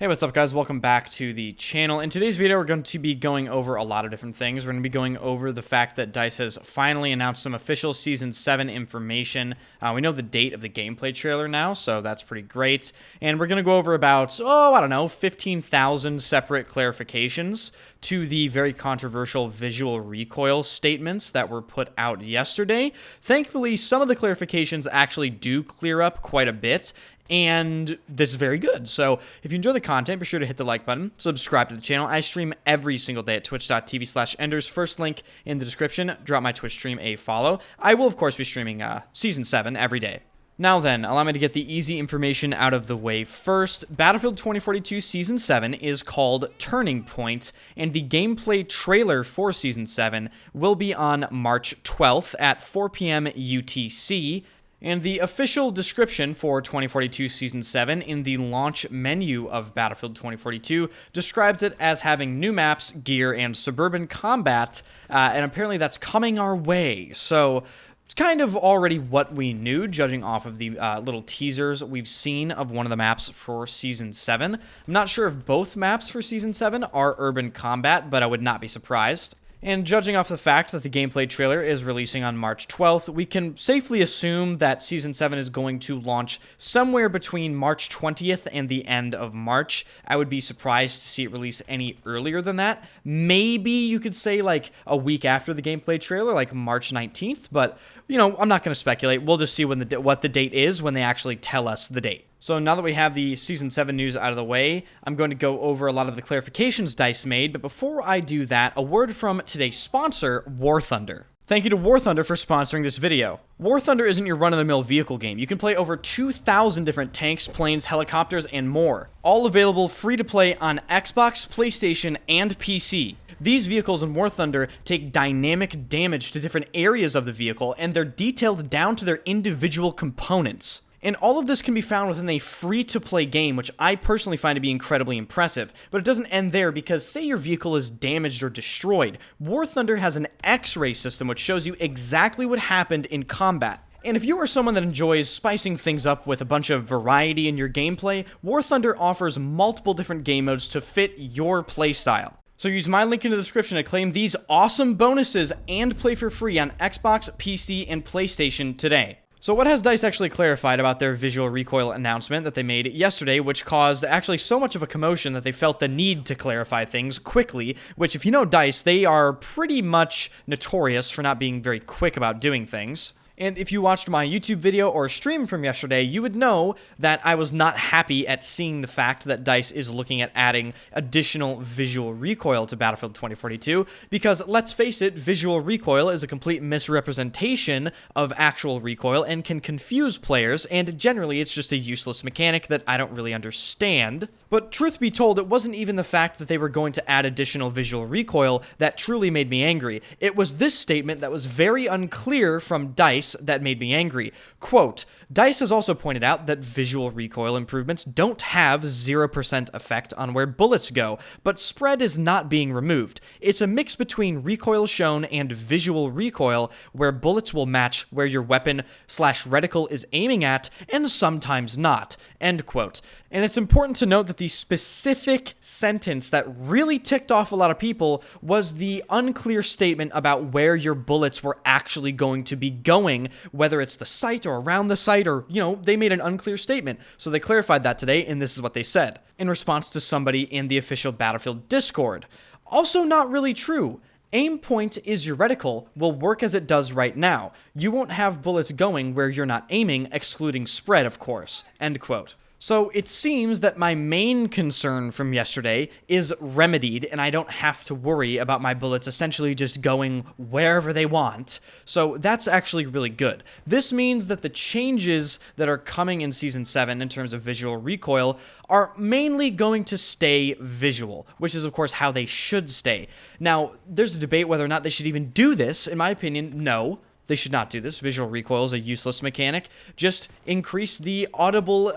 Hey, what's up guys? Welcome back to the channel. In today's video, we're going to be going over a lot of different things. We're going to be going over the fact that DICE has finally announced some official Season 7 information. We know the date of the gameplay trailer now, so that's pretty great. And we're going to go over about, 15,000 separate clarifications to the very controversial visual recoil statements that were put out yesterday. Thankfully, some of the clarifications actually do clear up quite a bit, and this is very good. So if you enjoy the content, be sure to hit the like button, subscribe to the channel. I stream every single day at twitch.tv/enders. First link in the description. Drop my Twitch stream a follow. I will, of course, be streaming Season 7 every day. Now then, allow me to get the easy information out of the way first. Battlefield 2042 Season 7 is called Turning Point, and the gameplay trailer for Season 7 will be on March 12th at 4 p.m. UTC. And the official description for 2042 Season 7 in the launch menu of Battlefield 2042 describes it as having new maps, gear, and suburban combat, and apparently that's coming our way. So it's kind of already what we knew, judging off of the little teasers we've seen of one of the maps for Season 7. I'm not sure if both maps for Season 7 are urban combat, but I would not be surprised. And judging off the fact that the gameplay trailer is releasing on March 12th, we can safely assume that Season 7 is going to launch somewhere between March 20th and the end of March. I would be surprised to see it release any earlier than that. Maybe you could say like a week after the gameplay trailer, like March 19th, but you know, I'm not going to speculate. We'll just see when what the date is when they actually tell us the date. So now that we have the Season 7 news out of the way, I'm going to go over a lot of the clarifications DICE made, but before I do that, a word from today's sponsor, War Thunder. Thank you to War Thunder for sponsoring this video. War Thunder isn't your run-of-the-mill vehicle game. You can play over 2,000 different tanks, planes, helicopters, and more. All available free to play on Xbox, PlayStation, and PC. These vehicles in War Thunder take dynamic damage to different areas of the vehicle, and they're detailed down to their individual components. And all of this can be found within a free-to-play game, which I personally find to be incredibly impressive. But it doesn't end there, because say your vehicle is damaged or destroyed, War Thunder has an X-ray system which shows you exactly what happened in combat. And if you are someone that enjoys spicing things up with a bunch of variety in your gameplay, War Thunder offers multiple different game modes to fit your playstyle. So use my link in the description to claim these awesome bonuses and play for free on Xbox, PC, and PlayStation today. So what has DICE actually clarified about their visual recoil announcement that they made yesterday, which caused actually so much of a commotion that they felt the need to clarify things quickly, which if you know DICE, they are pretty much notorious for not being very quick about doing things. And if you watched my YouTube video or stream from yesterday, you would know that I was not happy at seeing the fact that DICE is looking at adding additional visual recoil to Battlefield 2042, because let's face it, visual recoil is a complete misrepresentation of actual recoil and can confuse players, and generally it's just a useless mechanic that I don't really understand. But truth be told, it wasn't even the fact that they were going to add additional visual recoil that truly made me angry. It was this statement that was very unclear from DICE that made me angry. Quote, DICE has also pointed out that visual recoil improvements don't have 0% effect on where bullets go, but spread is not being removed. It's a mix between recoil shown and visual recoil, where bullets will match where your weapon/reticle is aiming at, and sometimes not. End quote. And it's important to note that the specific sentence that really ticked off a lot of people was the unclear statement about where your bullets were actually going to be going, whether it's the sight or around the sight, or, you know, they made an unclear statement. So they clarified that today, and this is what they said in response to somebody in the official Battlefield Discord. Also not really true. Aim point is your reticle will work as it does right now. You won't have bullets going where you're not aiming, excluding spread, of course. End quote. So it seems that my main concern from yesterday is remedied, and I don't have to worry about my bullets essentially just going wherever they want. So that's actually really good. This means that the changes that are coming in Season 7 in terms of visual recoil are mainly going to stay visual, which is of course how they should stay. Now, there's a debate whether or not they should even do this. In my opinion, no. They should not do this. Visual recoil is a useless mechanic. Just increase the audible,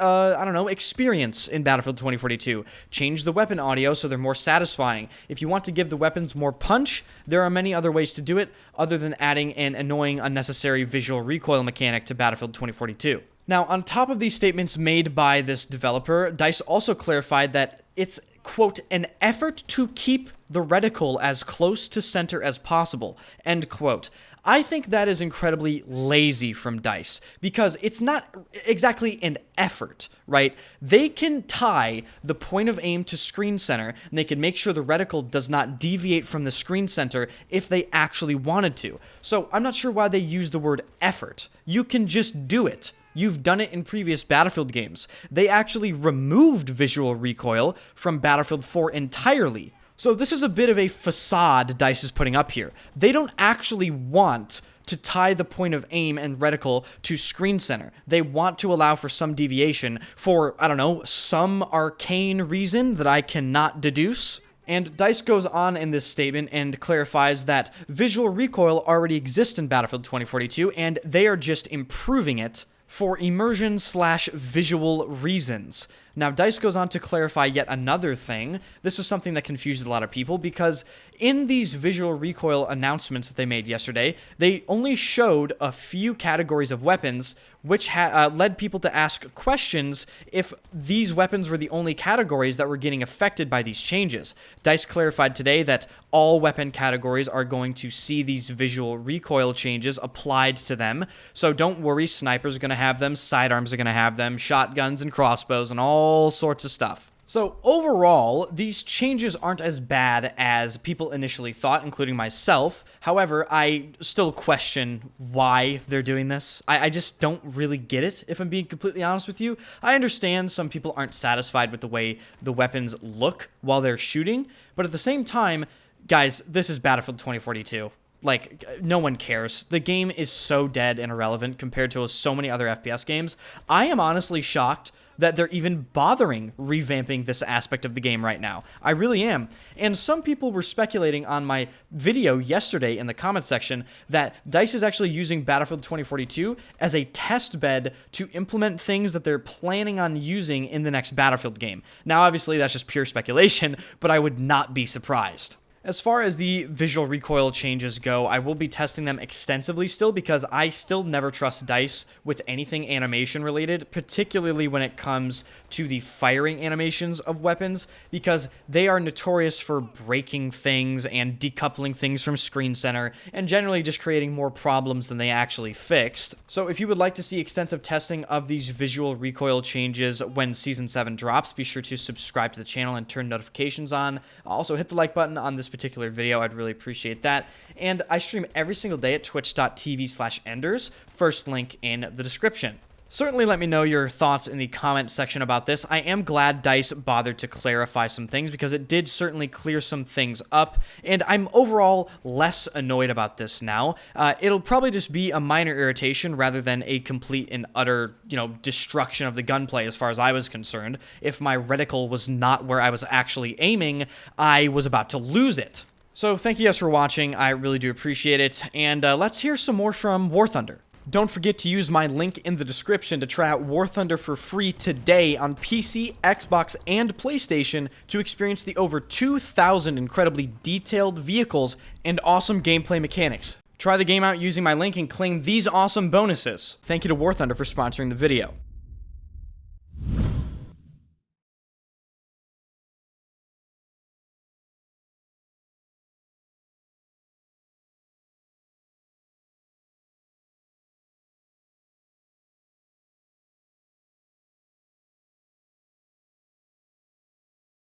experience in Battlefield 2042. Change the weapon audio so they're more satisfying. If you want to give the weapons more punch, there are many other ways to do it other than adding an annoying, unnecessary visual recoil mechanic to Battlefield 2042. Now, on top of these statements made by this developer, DICE also clarified that it's, quote, an effort to keep the reticle as close to center as possible, end quote. I think that is incredibly lazy from DICE, because it's not exactly an effort, right? They can tie the point of aim to screen center, and they can make sure the reticle does not deviate from the screen center if they actually wanted to. So I'm not sure why they use the word effort. You can just do it. You've done it in previous Battlefield games. They actually removed visual recoil from Battlefield 4 entirely. So this is a bit of a facade DICE is putting up here. They don't actually want to tie the point of aim and reticle to screen center. They want to allow for some deviation for, I don't know, some arcane reason that I cannot deduce. And DICE goes on in this statement and clarifies that visual recoil already exists in Battlefield 2042, and they are just improving it for immersion/visual reasons. Now, DICE goes on to clarify yet another thing. This was something that confused a lot of people, because in these visual recoil announcements that they made yesterday, they only showed a few categories of weapons, which led people to ask questions if these weapons were the only categories that were getting affected by these changes. DICE clarified today that all weapon categories are going to see these visual recoil changes applied to them, so don't worry, snipers are going to have them, sidearms are going to have them, shotguns and crossbows and all sorts of stuff. So overall, these changes aren't as bad as people initially thought, including myself. However, I still question why they're doing this. I just don't really get it, if I'm being completely honest with you. I understand some people aren't satisfied with the way the weapons look while they're shooting, but at the same time, guys, this is Battlefield 2042. Like, no one cares. The game is so dead and irrelevant compared to so many other FPS games. I am honestly shocked that they're even bothering revamping this aspect of the game right now. I really am. And some people were speculating on my video yesterday in the comment section that DICE is actually using Battlefield 2042 as a test bed to implement things that they're planning on using in the next Battlefield game. Now, obviously, that's just pure speculation, but I would not be surprised. As far as the visual recoil changes go, I will be testing them extensively still, because I still never trust DICE with anything animation related, particularly when it comes to the firing animations of weapons, because they are notorious for breaking things and decoupling things from screen center and generally just creating more problems than they actually fixed. So if you would like to see extensive testing of these visual recoil changes when Season 7 drops, be sure to subscribe to the channel and turn notifications on. Also hit the like button on this particular video. I'd really appreciate that. And I stream every single day at twitch.tv/enders. First link in the description. Certainly let me know your thoughts in the comment section about this. I am glad DICE bothered to clarify some things, because it did certainly clear some things up, and I'm overall less annoyed about this now. It'll probably just be a minor irritation rather than a complete and utter, destruction of the gunplay as far as I was concerned. If my reticle was not where I was actually aiming, I was about to lose it. So thank you guys for watching. I really do appreciate it, and let's hear some more from War Thunder. Don't forget to use my link in the description to try out War Thunder for free today on PC, Xbox, and PlayStation to experience the over 2,000 incredibly detailed vehicles and awesome gameplay mechanics. Try the game out using my link and claim these awesome bonuses. Thank you to War Thunder for sponsoring the video.